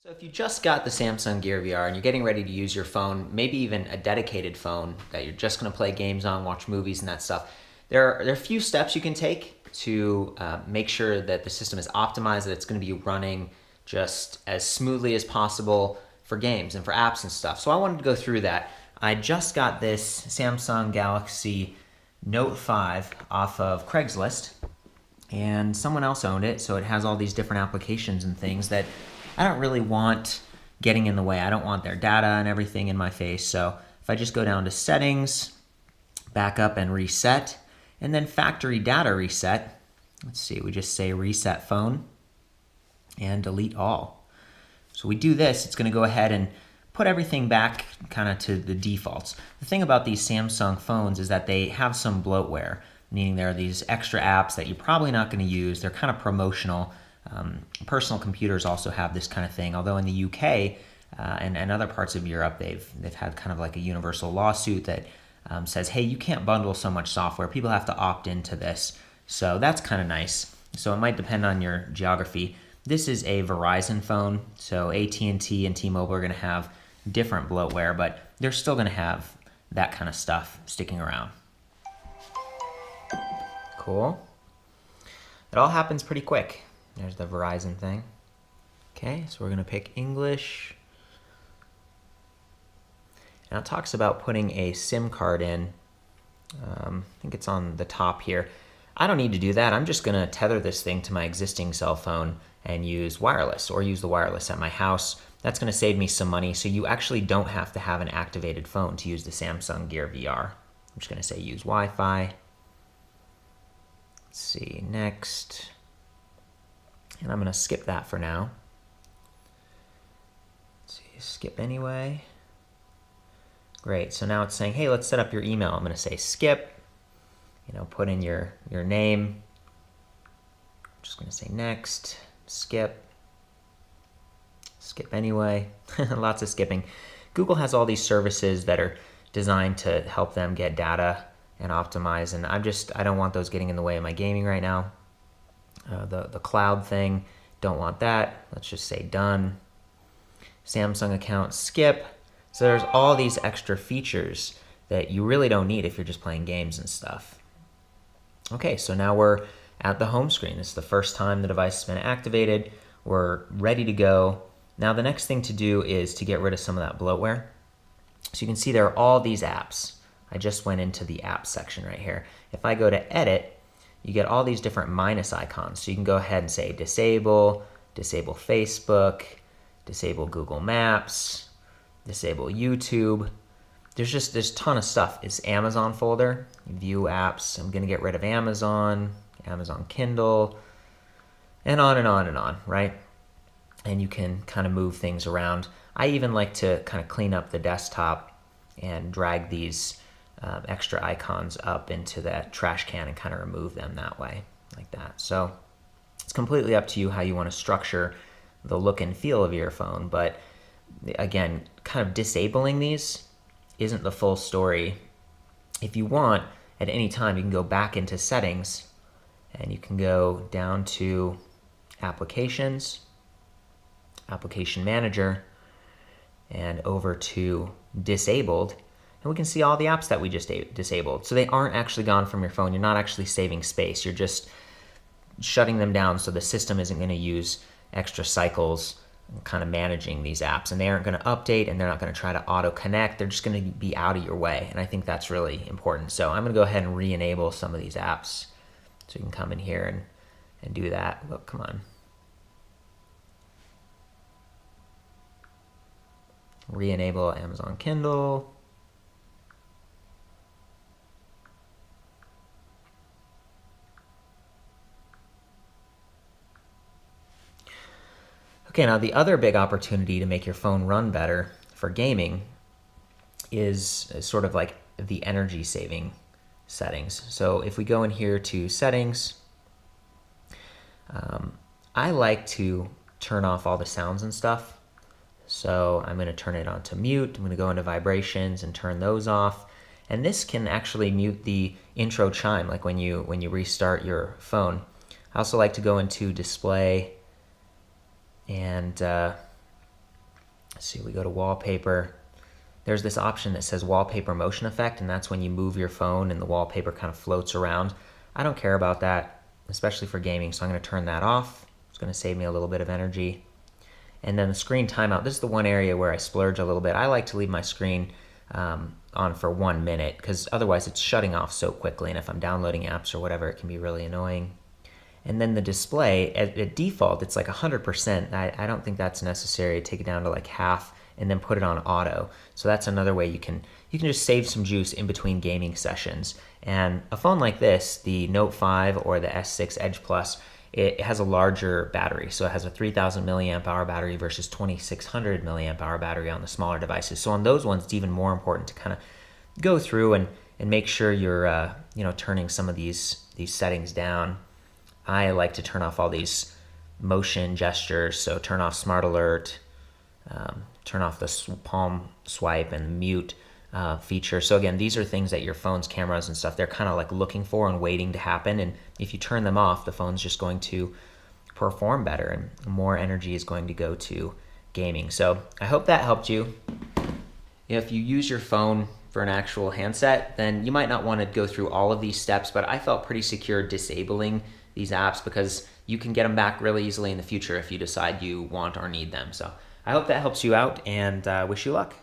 So if you just got the Samsung Gear VR and you're getting ready to use your phone, maybe even a dedicated phone that you're just going to play games on, watch movies and that stuff, there are a few steps you can take to make sure that the system is optimized, that it's going to be running just as smoothly as possible for games and for apps and stuff. So I wanted to go through that. I just got this Samsung Galaxy Note 5 off of Craigslist, and someone else owned it, so it has all these different applications and things that I don't really want getting in the way. I don't want their data and everything in my face. So if I just go down to settings, back up and reset, and then factory data reset, let's see, we just say reset phone and delete all. So we do this, it's gonna go ahead and put everything back kind of to the defaults. The thing about these Samsung phones is that they have some bloatware, meaning there are these extra apps that you're probably not gonna use. They're kind of promotional. Personal computers also have this kind of thing, although in the UK and other parts of Europe, they've had kind of like a universal lawsuit that says, hey, you can't bundle so much software. People have to opt into this. So that's kind of nice. So it might depend on your geography. This is a Verizon phone, so AT&T and T-Mobile are going to have different bloatware, but they're still going to have that kind of stuff sticking around. Cool. It all happens pretty quick. There's the Verizon thing. Okay, so we're gonna pick English. Now it talks about putting a SIM card in. I think it's on the top here. I don't need to do that. I'm just gonna tether this thing to my existing cell phone and use wireless, or use the wireless at my house. That's gonna save me some money, so you actually don't have to have an activated phone to use the Samsung Gear VR. I'm just gonna say use Wi-Fi. Let's see, next. And I'm gonna skip that for now. Let's see, skip anyway. Great, so now it's saying, hey, let's set up your email. I'm gonna say skip, put in your name. I'm just gonna say next, skip, skip anyway. Lots of skipping. Google has all these services that are designed to help them get data and optimize, and I don't want those getting in the way of my gaming right now. The cloud thing, don't want that. Let's just say done. Samsung account, skip. So there's all these extra features that you really don't need if you're just playing games and stuff. Okay, so now we're at the home screen. This is the first time the device has been activated. We're ready to go. Now the next thing to do is to get rid of some of that bloatware. So you can see there are all these apps. I just went into the apps section right here. If I go to edit, you get all these different minus icons. So you can go ahead and say disable, disable Facebook, disable Google Maps, disable YouTube. There's a ton of stuff. It's Amazon folder, view apps. I'm gonna get rid of Amazon, Amazon Kindle, and on and on and on, right? And you can kind of move things around. I even like to kind of clean up the desktop and drag these extra icons up into that trash can and kind of remove them that way, like that. So it's completely up to you how you want to structure the look and feel of your phone, but again, kind of disabling these isn't the full story. If you want, at any time, you can go back into settings and you can go down to applications, application manager, and over to disabled. And we can see all the apps that we just disabled. So they aren't actually gone from your phone. You're not actually saving space. You're just shutting them down so the system isn't going to use extra cycles kind of managing these apps. And they aren't going to update, and they're not going to try to auto-connect. They're just going to be out of your way. And I think that's really important. So I'm going to go ahead and re-enable some of these apps. So you can come in here and do that. Look, come on. Re-enable Amazon Kindle. Okay, now the other big opportunity to make your phone run better for gaming is sort of like the energy saving settings. So if we go in here to settings, I like to turn off all the sounds and stuff. So I'm gonna turn it on to mute. I'm gonna go into vibrations and turn those off. And this can actually mute the intro chime, like when you restart your phone. I also like to go into display and Let's see, we go to wallpaper. There's this option that says wallpaper motion effect, and that's when you move your phone and the wallpaper kind of floats around. I don't care about that, especially for gaming, so I'm going to turn that off. It's going to save me a little bit of energy. And then the screen timeout. This is the one area where I splurge a little bit. I like to leave my screen on for 1 minute, because otherwise it's shutting off so quickly, and if I'm downloading apps or whatever, it can be really annoying. And then the display, at default, it's like 100%. I don't think that's necessary. Take it down to like half and then put it on auto. So that's another way you can just save some juice in between gaming sessions. And a phone like this, the Note 5 or the S6 Edge Plus, it has a larger battery. So it has a 3,000 milliamp hour battery versus 2,600 milliamp hour battery on the smaller devices. So on those ones, it's even more important to kind of go through and make sure you're turning some of these settings down. I like to turn off all these motion gestures, so turn off Smart Alert, turn off the palm swipe and the mute feature. So again, these are things that your phone's cameras and stuff, they're kind of like looking for and waiting to happen. And if you turn them off, the phone's just going to perform better and more energy is going to go to gaming. So I hope that helped you. If you use your phone for an actual handset, then you might not want to go through all of these steps, but I felt pretty secure disabling these apps because you can get them back really easily in the future if you decide you want or need them. So I hope that helps you out, and wish you luck.